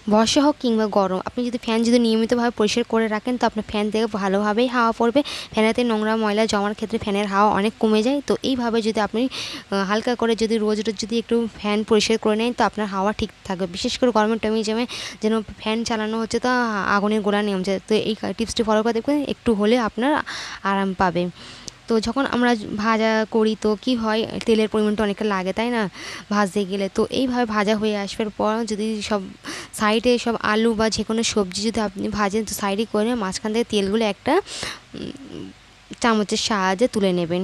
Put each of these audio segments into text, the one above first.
বর্ষা হোক কিংবা গরম, আপনি যদি ফ্যান যদি নিয়মিতভাবে পরিষ্কার করে রাখেন তো আপনার ফ্যান থেকে ভালোভাবেই হাওয়া পড়বে। ফ্যানেতে নোংরা ময়লা জমার ক্ষেত্রে ফ্যানের হাওয়া অনেক কমে যায়। তো এইভাবে যদি আপনি হালকা করে যদি রোজ যদি একটু ফ্যান পরিষ্কার করে নেন তো আপনার হাওয়া ঠিক থাকবে। বিশেষ করে গরমের টাইমে যেন ফ্যান চালানো হচ্ছে তো আগুনের গোলা নেমছে। তো এই টিপসটি ফলো করে দেখবেন একটু হলে আপনার আরাম পাবে। তো যখন আমরা ভাজা করি তো কি হয়, তেলের পরিমাণটা অনেকটা লাগে, তাই না, ভাজতে গেলে। তো এইভাবে ভাজা হয়ে আসবার পর যদি সব সাইডে সব আলু বা যে কোনো সবজি যদি আপনি ভাজেন তো সাইডে করে মাঝখান থেকে তেলগুলো একটা চামচের সাহায্যে তুলে নেবেন।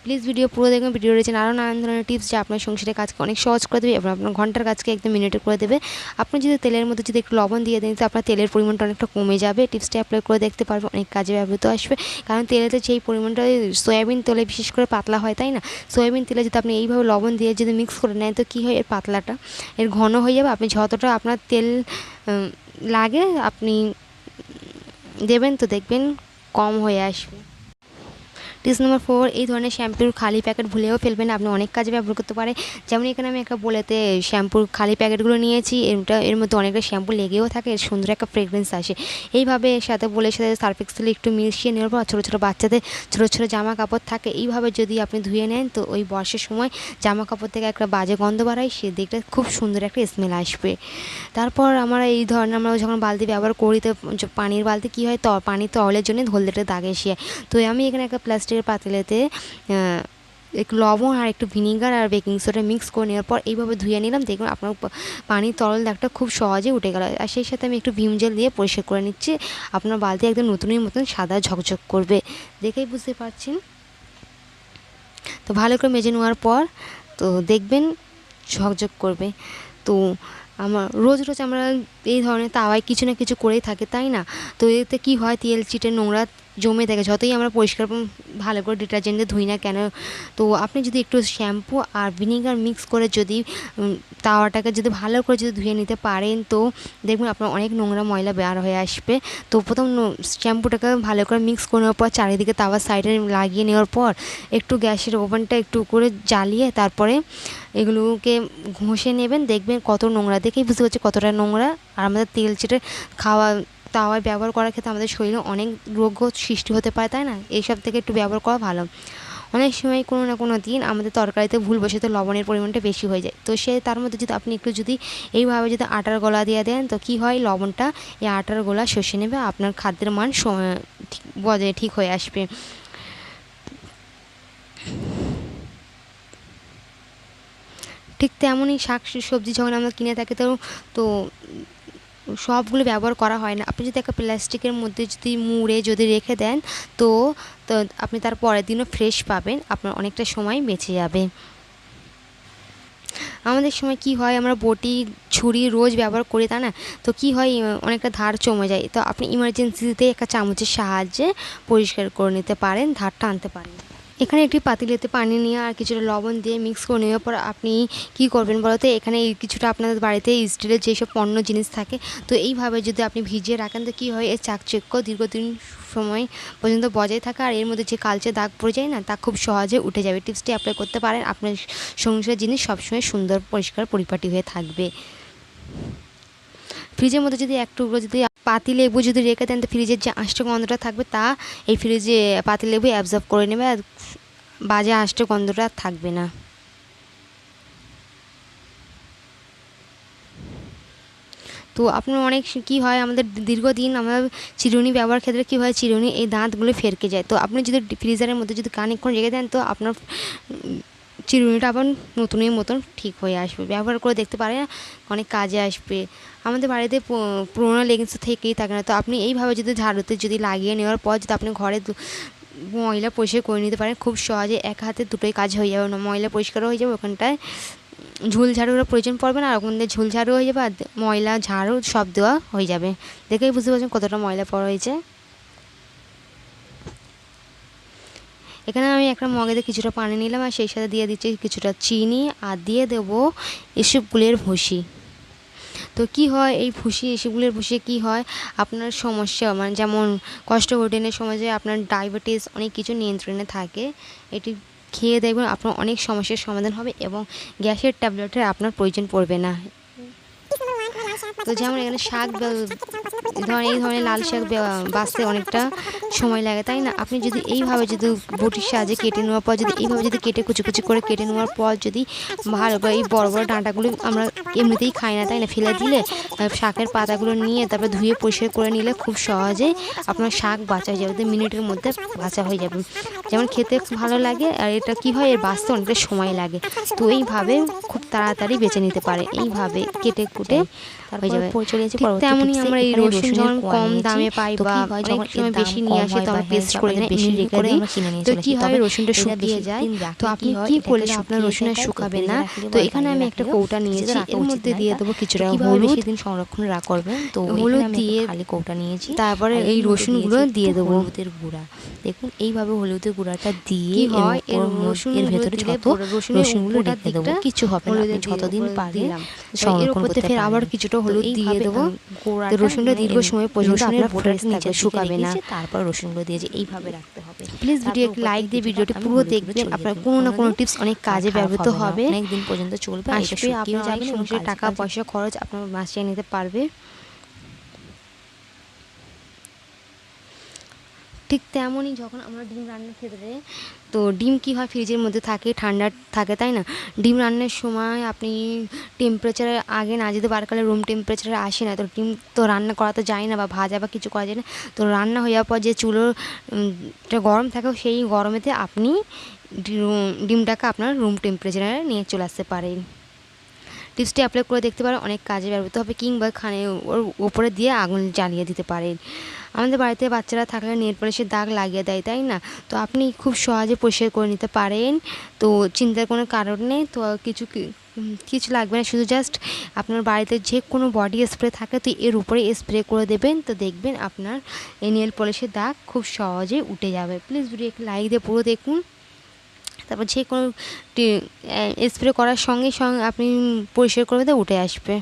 প্লিজ ভিডিও পুরো দেখবেন। ভিডিও রয়েছেন আরও নানান ধরনের টিপস যা আপনার সংসারের কাজকে অনেক সহজ করে দেবে এবং আপনার ঘন্টার কাজকে একদম মিনিটে করে দেবে। আপনি যদি তেলের মধ্যে যদি একটু লবণ দিয়ে দেন তো আপনার তেলের পরিমাণটা অনেকটা কমে যাবে। টিপসটা অ্যাপ্লাই করে দেখতে পারবেন, অনেক কাজে ব্যবহৃত আসবে। কারণ তেলেতে যেই পরিমাণটা সয়াবিন তেলে বিশেষ করে পাতলা হয়, তাই না, সয়াবিন তেলে যদি আপনি এইভাবে লবণ দিয়ে যদি মিক্স করে নেন তো কী হয়, এর পাতলাটা এর ঘন হয়ে যাবে। আপনি যতটা আপনার তেল লাগে আপনি দেবেন তো দেখবেন কম হয়ে আসবে। টিপস নাম্বার 4, এই ধরনের শ্যাম্পুর খালি প্যাকেট ভুলেও ফেলবেন না, আপনি অনেক কাজে ব্যবহার করতে পারে। যেমন এখানে আমি একটা বলেতে শ্যাম্পুর খালি প্যাকেটগুলো নিয়েছি, এর মধ্যে অনেকটা শ্যাম্পু লেগেও থাকে, এর সুন্দর একটা ফ্রেগরেন্স আসে। এইভাবে এর সাথে বলে সাথে সার্ফ এক্সেল একটু মিশিয়ে নেওয়ার পর ছোটো ছোটো বাচ্চাদের ছোটো ছোটো জামা কাপড় থাকে, এইভাবে যদি আপনি ধুয়ে নেন তো ওই বর্ষার সময় জামা কাপড় থেকে একটা বাজে গন্ধ বাড়ায়, সেদিকটা খুব সুন্দর একটা স্মেল আসবে। তারপর আমরা এই ধরনের আমরা যখন বালতি ব্যবহার করি তো পানির বালতি কী হয়, পানির তরলের জন্য হলদেটে দাগ এসে। তো আমি এখানে একটা প্লাস্টিকের পাতিলেতে একটু লবণ আর একটু ভিনিগার আর বেকিং সোডা মিক্স করে নেওয়ার পর এইভাবে ধুয়ে নিলাম, দেখুন আপনার পানির তরল দাগটা খুব সহজে উঠে গেল। আর সেই সাথে আমি একটু ভিম জেল দিয়ে পরিষ্কার করে নিচ্ছি। আপনার বালতি একদম নতুনের মতন সাদা ঝকঝক করবে, দেখেই বুঝতে পারছেন। তো ভালো করে মেজে নেওয়ার পর তো দেখবেন ঝকঝক করবে। তো রোজ আমরা এই ধরনের তাওয়ায় কিছু না কিছু করেই থাকি, তাই না। তো এতে কী হয়, তেল চিটে নোংরা জমে থাকে, যতই আমরা পরিষ্কার ভালো করে ডিটারজেন্ট দিয়ে ধুই না কেন। তো আপনি যদি একটু শ্যাম্পু আর ভিনিগার মিক্স করে যদি তাওয়াটাকে যদি ভালো করে যদি ধুয়ে নিতে পারেন তো দেখবেন আপনার অনেক নোংরা ময়লা বের হয়ে আসবে। তো প্রথম শ্যাম্পুটাকে ভালো করে মিক্স করে নেওয়ার পর চারিদিকে তাওয়ার সাইডে লাগিয়ে নেওয়ার পর একটু গ্যাসের ওভেনটা একটু করে জ্বালিয়ে তারপরে এগুলোকে ঘষে নেবেন, দেখবেন কত নোংরা, দেখেই বুঝতে পারছি কতটা নোংরা। আর আমাদের তেল চিটে খাওয়া তাওয়ায় ব্যবহার করার ক্ষেত্রে আমাদের শরীরে অনেক রোগ সৃষ্টি হতে পারে, তাই না। এইসব থেকে একটু ব্যবহার করা ভালো। অনেক সময় কোনো না কোনো দিন আমাদের তরকারিতে ভুলবশত লবণের পরিমাণটা বেশি হয়ে যায়, তো তার মধ্যে যদি আপনি একটু যদি এইভাবে যদি আটার গোলা দিয়ে দেন তো কী হয়, লবণটা এই আটার গোলা শুষে নেবে, আপনার খাদ্যের মান বজায় ঠিক হয়ে আসবে। ঠিক তেমনই শাক সবজি যখন আমরা কিনে থাকি তো সবগুলো ব্যবহার করা হয় না। আপনি যদি একটা প্লাস্টিকের মধ্যে যদি মুড়ে যদি রেখে দেন তো তো আপনি তার পরের দিনও ফ্রেশ পাবেন, আপনার অনেকটা সময় বেঁচে যাবে। আমাদের সময় কি হয়, আমরা বটি ছুরি রোজ ব্যবহার করি, তা না, তো কি হয় অনেকটা ধার জমে যায়। তো আপনি ইমার্জেন্সিতে একটা চামচের সাহায্যে পরিষ্কার করে নিতে পারেন, ধারটা আনতে পারেন। এখানে একটি পাতিলেতে পানি নিয়ে আর কিছুটা লবণ দিয়ে মিক্স করে নেওয়ার পর আপনি কী করবেন বলতে, এখানে কিছুটা আপনাদের বাড়িতে স্টিলের যেসব পণ্য জিনিস থাকে তো এইভাবে যদি আপনি ভিজিয়ে রাখেন তো কী হয়, এর চাকচিক্য দীর্ঘদিন সময় পর্যন্ত বজায় থাকে আর এর মধ্যে যে কালচে দাগ পড়ে যায় না তা খুব সহজে উঠে যাবে। টিপসটি অ্যাপ্লাই করতে পারেন, আপনার সংসারের জিনিস সবসময় সুন্দর পরিষ্কার পরিপাটি হয়ে থাকবে। ফ্রিজের মধ্যে যদি এক টুকরো যদি পাতিলেবু যদি রেখে দেন তো ফ্রিজের যে আঁশটা গন্ধটা থাকবে তা এই ফ্রিজে পাতিলেবু অ্যাবজর্ব করে নেবে আর বাজে আঁশটা গন্ধটা থাকবে না। তো আপনার অনেক কী হয়, আমাদের দীর্ঘদিন আমরা চিরুনি ব্যবহার ক্ষেত্রে কী হয়, চিরুনি এই দাঁতগুলো ফেরকে যায়। তো আপনি যদি ফ্রিজারের মধ্যে যদি খানিকক্ষণ রেখে দেন তো আপনার চিরুনিটা আবার নতুনের মতন ঠিক হয়ে আসবে। ব্যবহার করে দেখতে পারেন, অনেক কাজে আসবে। আমাদের বাড়িতে পুরোনো লেগিংস থেকেই থাকে না, তো আপনি এইভাবে যদি ঝাড়ুতে যদি লাগিয়ে নেওয়ার পর যদি আপনি ঘরে ময়লা পরিষ্কার করে নিতে পারেন খুব সহজে, এক হাতে দুটোই কাজ হয়ে যাবে, না ময়লা পরিষ্কারও হয়ে যাবে, ওখানটায় ঝুল ঝাড়ুরও প্রয়োজন পড়বে না আর ওখান দিয়ে ঝুল ঝাড়ু হয়ে যাবে আর ময়লা ঝাড়ু সব দেওয়া হয়ে যাবে। দেখেই বুঝতে পারছেন কতটা ময়লা পড়া হয়েছে। এখানে আমি একটা মগেতে কিছুটা পানি নিলাম আর সেই সাথে দিয়ে দিচ্ছি কিছুটা চিনি আর দিয়ে দেবো ইসবগুলের ভুসি। তো কি হয়, এই ইসবগুলের ভুসি কি হয়, আপনার সমস্যা মানে যেমন কোষ্ঠকাঠিন্যের সময় যে আপনার ডায়াবেটিস অনেক কিছু নিয়ন্ত্রণে থাকে, এটি খেয়ে দেখবেন আপনার অনেক সমস্যার সমাধান হবে এবং গ্যাসের ট্যাবলেটের আপনার প্রয়োজন পড়বে না। তো যেমন এখানে শাক এই ধরনের লাল শাক বাছতে অনেকটা সময় লাগে, তাই না? আপনি যদি এইভাবে যদি বটির সাহায্যে কেটে নেওয়ার পর যদি এইভাবে যদি কেটে কুচি কুচি করে কেটে নেওয়ার পর যদি ভালো করে এই বড় বড় ডাঁটাগুলো আমরা এমনিতেই খাই না, তাই না? ফেলে দিলে শাকের পাতাগুলো নিয়ে তারপরে ধুয়ে পরিষ্কার করে নিলে খুব সহজেই আপনার শাক বাছা হয়ে যাবে, মিনিটের মধ্যে বাছা হয়ে যাবে। যেমন খেতে ভালো লাগে, আর এটা কী হয়, এর বাছতে অনেকটা সময় লাগে। তো এইভাবে খুব তাড়াতাড়ি বেছে নিতে পারে, এইভাবে কেটে কুটে হয়ে যাবে। ঠিক তেমনই আমরা এই রসুন যখন কম দামে পাই বা অনেক সময় বেশি নিয়ে আসি, তো আমরা পেস্ট করে বেশি রেখে দিই, তো কী হয়, রসুনটা শুকিয়ে যায়। তো আপনি কী করলে আপনার রসুন আর শুকাবে না? তো এখানে আমি একটা কৌটা নিয়েছি, এর মধ্যে দিয়ে দেবো কিছুটা হলুদ, বেশি দিন সংরক্ষণ করবেন। তো হলুদ দিয়ে খালি কৌটা নিয়েছি, তারপরে এই রসুনগুলো দিয়ে দেবো। হলুদের গুঁড়া, দেখুন এইভাবে হলুদের গুঁড়াটা দিয়ে এর ভেতরে রসুনগুলো রেখে দেবো, কিছু হবে না। আপনি যতদিন পারেন সংরক্ষণ করতে পারেন। আবার কিছুটা হলুদ দিয়ে দেবো, রসুনটা দীর্ঘ সময় পর্যন্ত আপনার ফ্রেশ নিচে শুকাবে না। তারপর রসুনগুলো দিয়ে যে এইভাবে রাখতে হবে। প্লিজ ভিডিও লাইক দিয়ে ভিডিওটি পুরো দেখবেন, আপনার কোনো না কোনো টিপস অনেক কাজে ব্যবহৃত হবে, অনেক দিন পর্যন্ত চলবে, আসবে, আপনার অনেক সংসারে টাকা পয়সা খরচ আপনার বাঁচিয়ে নিতে পারবে। ঠিক তেমনই যখন আমরা ডিম রান্নার ক্ষেত্রে, তো ডিম কী হয়, ফ্রিজের মধ্যে থাকে, ঠান্ডা থাকে, তাই না? ডিম রান্নার সময় আপনি টেম্পারেচারে আগে না যদি বারকালে রুম টেম্পারেচারে আসে না, তো ডিম তো রান্না করা তো যায় না বা ভাজা বা কিছু করা যায় না। তো রান্না হয়ে যাওয়ার পর যে চুলোটা গরম থাকে, সেই গরমেতে আপনি ডিমটাকে আপনার রুম টেম্পারেচারে নিয়ে চলে আসতে পারেন। টিপসটি অ্যাপ্লাই করে দেখতে পারেন, অনেক কাজে ব্যবহৃত হবে, কিংবা ওর উপরে দিয়ে আগুন জ্বালিয়ে দিতে পারেন। আমাদের বাড়িতে বাচ্চারা থাকলে নেল পলিশের দাগ লাগিয়ে দেয়, তাই না? তো আপনি খুব সহজে পরিষ্কার করে নিতে পারেন, তো চিন্তার কোনো কারণ নেই। তো কিছু লাগবে না, শুধু জাস্ট আপনার বাড়িতে যে কোনো বডি স্প্রে থাকে, তো এর উপরে স্প্রে করে দেবেন, তো দেখবেন আপনার এই নেল পলিশের দাগ খুব সহজে উঠে যাবে। প্লিজ ভিডিও একটু লাইক দিয়ে পুরো দেখুন। তারপর যে কোনো স্প্রে করার সঙ্গে সঙ্গে আপনি পরিষ্কার করবে, তো উঠে আসবে।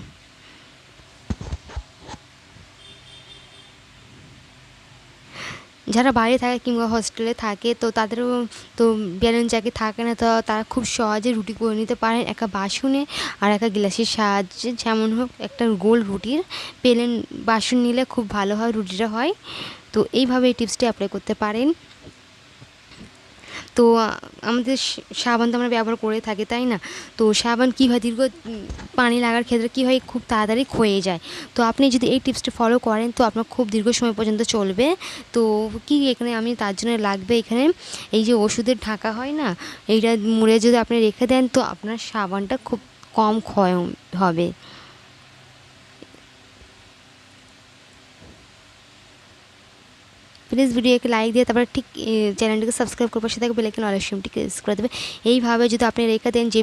যারা বাইরে থাকে কিংবা হস্টেলে থাকে, তো তাদেরও তো ব্যালেন্স চাকি থাকে না, তো তারা খুব সহজে রুটি করে নিতে পারেন একটা বাসনে আর একটা গ্লাসের সাহায্যে। যেমন হোক, একটা গোল রুটির প্লেন বাসন নিলে খুব ভালো হয়, রুটিটা হয়। তো এইভাবে এই টিপসটি অ্যাপ্লাই করতে পারেন। তো আমাদের সাবান তো আমরা ব্যবহার করে থাকি, তাই না? তো সাবান কী হয়, দীর্ঘ পানি লাগার ক্ষেত্রে কী হয়, খুব তাড়াতাড়ি ক্ষয়ে যায়। তো আপনি যদি এই টিপসটি ফলো করেন, তো আপনার খুব দীর্ঘ সময় পর্যন্ত চলবে। তো কি এখানে আমি তার জন্য লাগবে, এখানে এই যে ওষুধের ঢাকা হয় না, এইটা মুড়ে যদি আপনি রেখে দেন, তো আপনার সাবানটা খুব কম ক্ষয় হবে। প্লিজ ভিডিওকে লাইক দিয়ে তারপরে ঠিক চ্যানেলটিকে সাবস্ক্রাইব করে পাশে থাকবে বেল আইকন অল অপশনটি প্রেস করে দেবে। এইভাবে যদি আপনি রেখে দেন, যে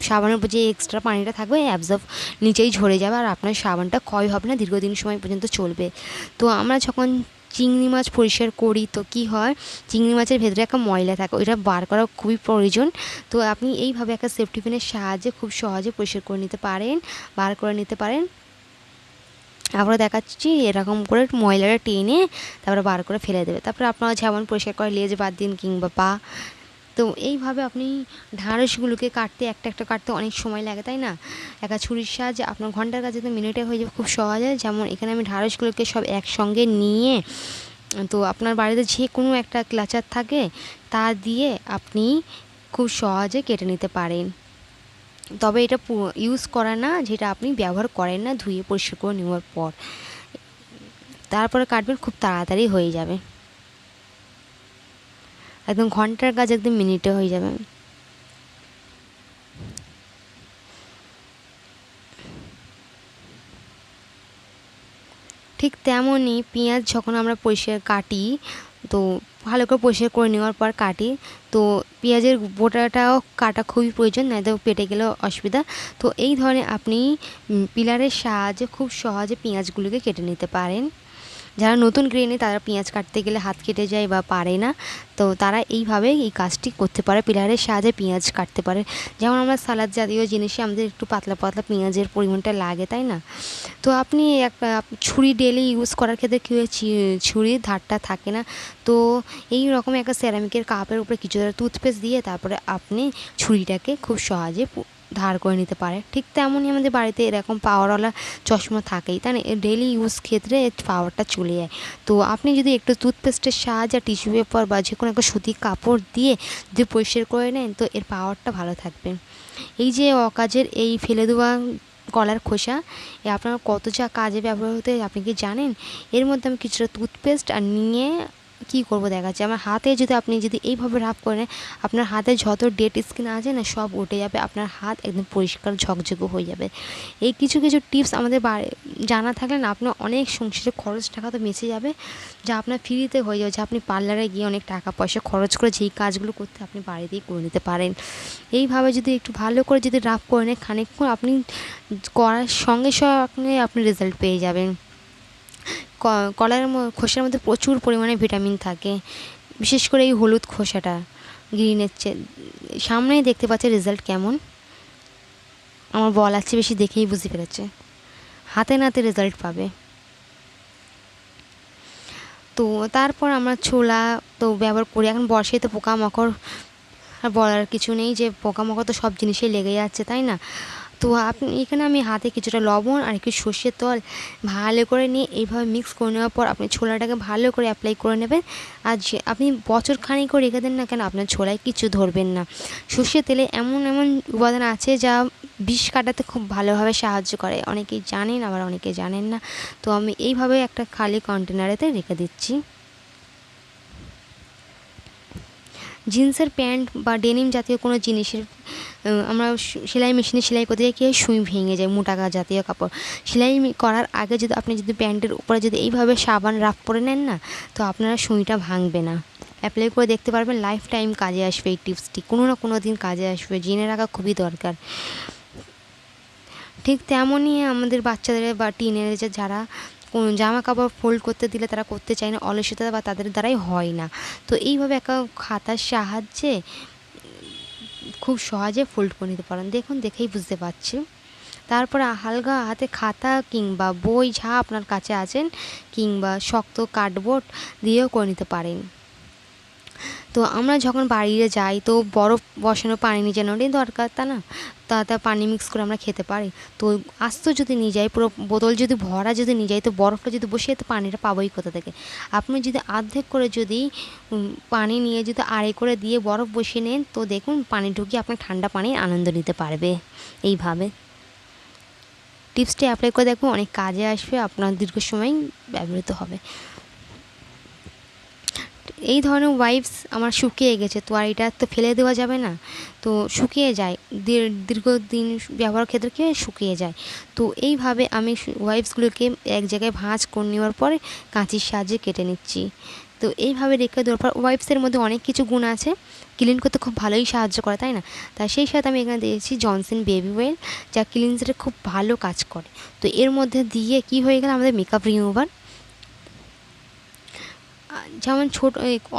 সাবানের উপর যে এক্সট্রা পানিটা থাকবে অ্যাবজর্ব নিচেই ঝরে যাবে, আর আপনার সাবানটা ক্ষয় হবে না, দীর্ঘদিন সময় পর্যন্ত চলবে। তো আমরা যখন চিংড়ি মাছ পরিষ্কার করি, তো কি হয়, চিংড়ি মাছের ভেতরে একটা ময়লা থাকে, ওইটা বার করা খুবই প্রয়োজন। তো আপনি এইভাবে একটা সেফটি পিনের সাহায্যে খুব সহজে পরিষ্কার করে নিতে পারেন, বার করে নিতে পারেন। আমরা দেখাচ্ছি এরকম করে ময়লাটা টেনে তারপরে বার করে ফেলে দেবে। তারপরে আপনারা যেমন পরিষ্কার করে লেজ বাদ দিন কিংবা পা, তো এইভাবে আপনি ঢাঁড়সগুলোকে কাটতে একটা একটা কাটতে অনেক সময় লাগে, তাই না? একটা ছুরির সাহায্যে আপনার ঘন্টার কাছে তো মিনিটে হয়ে যাবে খুব সহজে। যেমন এখানে আমি ঢাঁড়সগুলোকে সব একসঙ্গে নিয়ে, তো আপনার বাড়িতে যে কোনো একটা ক্লাচার থাকে তা দিয়ে আপনি খুব সহজে কেটে নিতে পারেন। তবে এটা ইউজ করা না, যেটা আপনি ব্যবহার করেন না ধুয়ে পরিষ্কার করে নেওয়ার পর, তারপরে কাটবেন, খুব তাড়াতাড়ি হয়ে যাবে, একদম ঘন্টার কাজ একদম মিনিটে হয়ে যাবে। ঠিক তেমনই পেঁয়াজ যখন আমরা পরিষ্কার কাটি, তো ভালো করে পরিষ্কার করে নেওয়ার পর কাটি, তো পেঁয়াজের বোটাটাও কাটা খুবই প্রয়োজন, নয়তো পেটে গেলেও অসুবিধা। তো এই ধরনের আপনি পিলারের সাহায্যে খুব সহজে পেঁয়াজগুলোকে কেটে নিতে পারেন। যারা নতুন গৃহিণী, তারা পেঁয়াজ কাটতে গেলে হাত কেটে যায় বা পারে না, তো তারা এইভাবে এই কাজটি করতে পারে, পিলারের সাহায্যে পেঁয়াজ কাটতে পারে। যেমন আমরা সালাদ জাতীয় জিনিসে আমাদের একটু পাতলা পাতলা পেঁয়াজের পরিমাণটা লাগে, তাই না? তো আপনি ছুরি ডেলি ইউজ করার ক্ষেত্রে কী হয়, ছুরির ধারটা থাকে না, তো এই রকম একটা সেরামিকের কাপের উপরে কিছুটা টুথপেস্ট দিয়ে তারপরে আপনি ছুরিটাকে খুব সহজে ধার করে নিতে পারে। ঠিক তেমনই আমাদের বাড়িতে এরকম পাওয়ারওয়ালা চশমা থাকেই, তাই না? ডেইলি ইউজ ক্ষেত্রে এর পাওয়ারটা চলে যায়। তো আপনি যদি একটু টুথপেস্টের সাহায্যে টিস্যু পেপার বা যে কোনো একটা সুতির কাপড় দিয়ে যদি পরিষ্কার করে নেন, তো এর পাওয়ারটা ভালো থাকবে। এই যে অকাজের এই ফেলে দেওয়া কলার খোসা আপনার কত যা কাজে ব্যবহার হতে আপনি কি জানেন? এর মধ্যে আমি কিছুটা টুথপেস্ট আর নিয়ে কী করবো দেখাচ্ছি। আমার হাতে যদি আপনি যদি এইভাবে রাব করেন, আপনার হাতে যত ডেড স্কিন আছে না সব উঠে যাবে, আপনার হাত একদম পরিষ্কার ঝকঝকে হয়ে যাবে। এই কিছু কিছু টিপস আমাদের জানা থাকলে না আপনার অনেক সংসারে খরচ টাকা তো বেঁচে যাবে, যা আপনার ফ্রিতে হয়ে যাবে, যা আপনি পার্লারে গিয়ে অনেক টাকা পয়সা খরচ করে যেই কাজগুলো করতে আপনি বাড়িতেই করে নিতে পারেন। এইভাবে যদি একটু ভালো করে যদি রাব করে নেন খানিকক্ষণ, আপনি করার সঙ্গে সঙ্গে আপনি রেজাল্ট পেয়ে যাবেন। কলার খোসার মধ্যে প্রচুর পরিমাণে ভিটামিন থাকে, বিশেষ করে এই হলুদ খোসাটা গ্রিনের চেয়ে। সামনেই দেখতে পাচ্ছে রেজাল্ট কেমন, আমার বলার চেয়ে বেশি দেখেই বুঝতে পেরেছে, হাতে নাতে রেজাল্ট পাবে। তো তারপর আমরা ছোলা তো ব্যবহার করি। এখন বর্ষায় তো পোকামাকড় আর বলার কিছু নেই, যে পোকামাকড় তো সব জিনিসেই লেগে যাচ্ছে, তাই না? তো আপনি এখানে আমি হাতে কিছুটা লবণ আর একটু সর্ষের তেল ভালো করে নিয়ে এইভাবে মিক্স করে নেওয়ার পর আপনি ছোলাটাকে ভালো করে অ্যাপ্লাই করে নেবেন। আর যে আপনি বছর খানিক করে রেখে দেন না কেন, আপনার ছোলায় কিছু ধরবেন না। সর্ষের তেলে এমন এমন উপাদান আছে যা বিষ কাটাতে খুব ভালোভাবে সাহায্য করে, অনেকেই জানেন আবার অনেকে জানেন না। তো আমি এইভাবে একটা খালি কন্টেনারেতে রেখে দিচ্ছি। জিন্সের প্যান্ট বা ডেনিম জাতীয় কোনো জিনিসের আমরা সেলাই মেশিনে সেলাই করতে যাই, কি হয় সুই ভেঙে যায়, মোটা জাতীয় কাপড়। সেলাই করার আগে যদি আপনি যদি প্যান্টের উপরে যদি এইভাবে সাবান রাফ করে নেন না, তো আপনারা সুইটা ভাঙবে না। অ্যাপ্লাই করে দেখতে পারবেন, লাইফ টাইম কাজে আসবে এই টিপসটি, কোনো না কোনো দিন কাজে আসবে, জেনে রাখা খুবই দরকার। ঠিক তেমনই আমাদের বাচ্চাদের বা টিনেজার যারা কোনো জামা কাপড় ফোল্ড করতে দিলে তারা করতে চায় না, অলসতা বা তাদের দ্বারাই হয় না। তো এইভাবে একটা খাতার সাহায্যে খুব সহজে ফোল্ড করে নিতে পারেন, দেখুন দেখেই বুঝতে পারছি। তারপরে হালকা হাতে খাতা কিংবা বই যা আপনার কাছে আছেন কিংবা শক্ত কার্ডবোর্ড দিয়েও করে নিতে পারেন। তো আমরা যখন বাইরে যাই তো বরফ বসানো পানি নিয়ে যাওয়ারই দরকার, তা না? তাতে পানি মিক্স করে আমরা খেতে পারি। তো আস্ত যদি নিয়ে যাই, পুরো বোতল যদি ভরা যদি নিয়ে যাই, তো বরফটা যদি বসিয়ে তো পানিটা পাবোই কোথা থেকে? আপনি যদি অর্ধেক করে যদি পানি নিয়ে যদি আড়ে করে দিয়ে বরফ বসিয়ে নেন, তো দেখুন পানি ঢুকিয়ে আপনার ঠান্ডা পানির আনন্দ নিতে পারবে। এইভাবে টিপসটি অ্যাপ্লাই করে দেখুন, অনেক কাজে আসবে, আপনার দীর্ঘ সময় ব্যবহৃত হবে। এই ধরনের ওয়াইপস আমার শুকিয়ে গেছে, তো আর এটা তো ফেলে দেওয়া যাবে না, তো শুকিয়ে যায়, দীর্ঘদিন ব্যবহার ক্ষেত্রে কি শুকিয়ে যায়। তো এইভাবে আমি ওয়াইপসগুলোকে এক জায়গায় ভাঁজ করে নেওয়ার পরে কাঁচির সাহায্যে কেটে নিচ্ছি। তো এইভাবে রেখে দেওয়ার পর ওয়াইপসের মধ্যে অনেক কিছু গুণ আছে, ক্লিন করতে খুব ভালোই সাহায্য করে, তাই না? তাই সেই সাথে আমি এখানে দিয়েছি জনসন বেবি অয়েল, যা ক্লিনজারে খুব ভালো কাজ করে। তো এর মধ্যে দিয়ে কি হয়ে গেল আমাদের মেকআপ রিমুভার। যেমন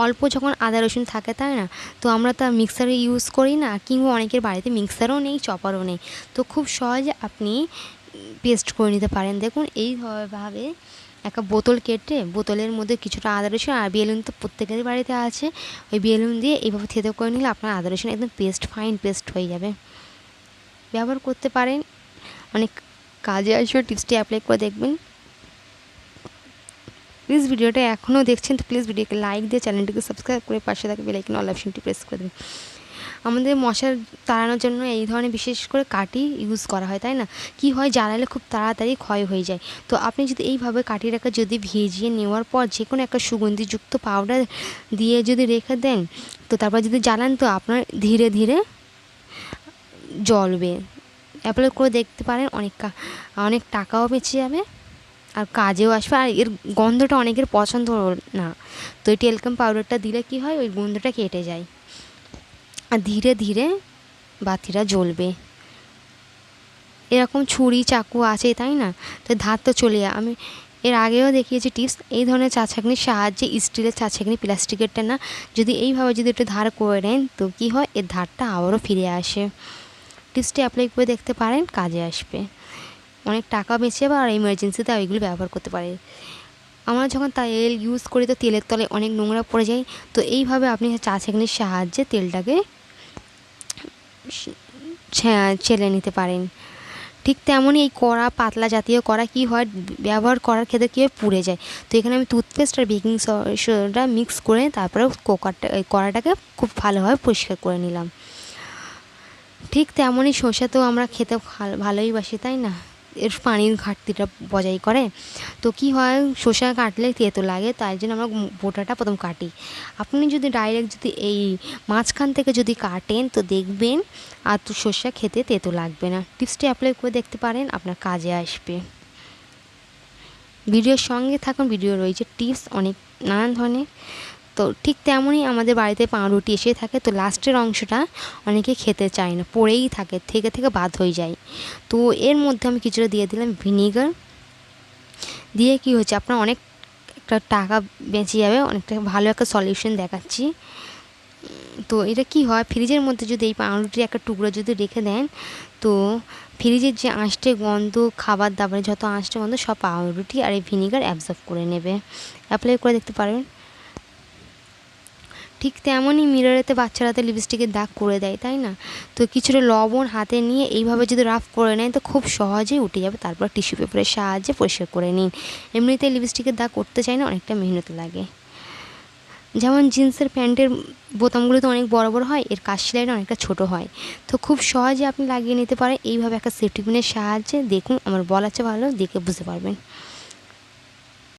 অল্প যখন আদা রসুন থাকে, তাই না? তো আমরা তা মিক্সারে ইউজ করি না, কিংবা অনেকের বাড়িতে মিক্সারও নেই, চপারও নেই, তো খুব সহজে আপনি পেস্ট করে নিতে পারেন। দেখুন এইভাবে একটা বোতল কেটে বোতলের মধ্যে কিছুটা আদা রসুন আর বেলুন তো প্রত্যেকের বাড়িতে আছে, ওই বেলুন দিয়ে এইভাবে থেতো করে নিলে আপনার আদা রসুন একদম পেস্ট, ফাইন পেস্ট হয়ে যাবে। ব্যবহার করতে পারেন, অনেক কাজে আসবে, টিপসটি অ্যাপ্লাই করে দেখবেন। প্লিজ ভিডিওটা এখনও দেখছেন তো প্লিজ ভিডিওকে লাইক দিয়ে চ্যানেলটিকে সাবস্ক্রাইব করে পাশে থাকা বেল আইকন অল অপশনটি প্রেস করে দেবেন। আমাদের মশার তাড়ানোর জন্য এই ধরনের বিশেষ করে কাঠি ইউজ করা হয়, তাই না? কি হয়, জ্বালালে খুব তাড়াতাড়ি ক্ষয় হয়ে যায়। তো আপনি যদি এইভাবে কাঠিটাকে যদি ভিজিয়ে নেওয়ার পর যে কোনো একটা সুগন্ধিযুক্ত পাউডার দিয়ে যদি রেখে দেন, তো তারপর যদি জ্বালান, তো আপনার ধীরে ধীরে জ্বলবে। অ্যাপ্লাই করে দেখতে পারেন, অনেক টাকাও বেঁচে যাবে আর কাজেও আসবে। আর এর গন্ধটা অনেকের পছন্দ না, তো এই টেলকাম পাউডারটা দিলে কি হয়, ওই গন্ধটা কেটে যায় আর ধীরে ধীরে বাতিটা জ্বলবে। এরকম ছুরি চাকু আছে, তাই না? তো ধার তো চলে যায়। আমি এর আগেও দেখিয়েছি টিপস, এই ধরনের চা ছাঁকনির সাহায্যে, স্টিলের চা ছাঁকনি, প্লাস্টিকেরটা না, যদি এইভাবে যদি একটু ধার করে নেন, তো কী হয়, এর ধারটা আবারও ফিরে আসে। টিপসটি অ্যাপ্লাই করে দেখতে পারেন, কাজে আসবে, অনেক টাকা বেঁচে যাবে আর ইমার্জেন্সিতে ওইগুলো ব্যবহার করতে পারে। আমরা যখন তেল ইউজ করি তো তেলের তলে অনেক নোংরা পড়ে যায়, তো এইভাবে আপনি চা ছাঁকনির সাহায্যে তেলটাকে চেলে নিতে পারেন। ঠিক তেমনই এই কড়া, পাতলা জাতীয় কড়া কী হয়, ব্যবহার করার ক্ষেত্রে কী হয়, পুড়ে যায়। তো এখানে আমি টুথপেস্ট আর বেকিং সোডা মিক্স করে তারপরে কড়াটাকে খুব ভালোভাবে পরিষ্কার করে নিলাম। ঠিক তেমনই শসা তো আমরা খেতে ভালোই বাসি, তাই না? এর পানির ঘাটতিটা বজায় করে। তো কী হয়, শসা কাটলে তেতো লাগে, তাই জন্য আমরা বোটাটা প্রথম কাটি। আপনি যদি ডাইরেক্ট যদি এই মাঝখান থেকে যদি কাটেন তো দেখবেন আর তো শসা খেতে তেতো লাগবে না। টিপসটি অ্যাপ্লাই করে দেখতে পারেন, আপনার কাজে আসবে। ভিডিওর সঙ্গে থাকুন, ভিডিও রয়েছে টিপস অনেক নানান ধরনের। তো ঠিক তেমনই আমাদের বাড়িতে পাউরুটি এসে থাকে, তো লাস্টের অংশটা অনেকে খেতে চায় না, পড়েই থাকে, থেকে থেকে বাদ হয়ে যায়। তো এর মধ্যে আমি কিছুটা দিয়ে দিলাম ভিনিগার। দিয়ে কী হচ্ছে, আপনার অনেক একটা টাকা বেঁচে যাবে, অনেকটা ভালো একটা সলিউশন দেখাচ্ছি। তো এটা কি হয়, ফ্রিজের মধ্যে যদি এই পাউরুটির একটা টুকরো যদি রেখে দেন, তো ফ্রিজের যে আঁশটে গন্ধ, খাবার দাবারের যত আঁশটে গন্ধ সব পাউরুটি আর এই ভিনিগার অ্যাবজর্ব করে নেবে। অ্যাপ্লাই করে দেখতে পারবেন। ঠিক তেমনই মিররেতে বাচ্চারা তো লিপস্টিকের দাগ করে দেয়, তাই না? তো কিছুটা লবণ হাতে নিয়ে এইভাবে যদি রাফ করে নেন তো খুব সহজেই উঠে যাবে। তারপর টিস্যু পেপারের সাহায্যে পরিষ্কার করে নিন। এমনিতে লিপস্টিকের দাগ করতে চাই না, অনেকটা মেহনত লাগে। যেমন জিন্সের প্যান্টের বোতামগুলো তো অনেক বড় বড় হয়, এর কাজ সেলাইটা অনেকটা ছোট হয়। তো খুব সহজে আপনি লাগিয়ে নিতে পারেন এইভাবে একটা সেফটি পিনের সাহায্যে। দেখুন আমার বলাচ্ছে ভালো, দেখে বুঝতে পারবেন।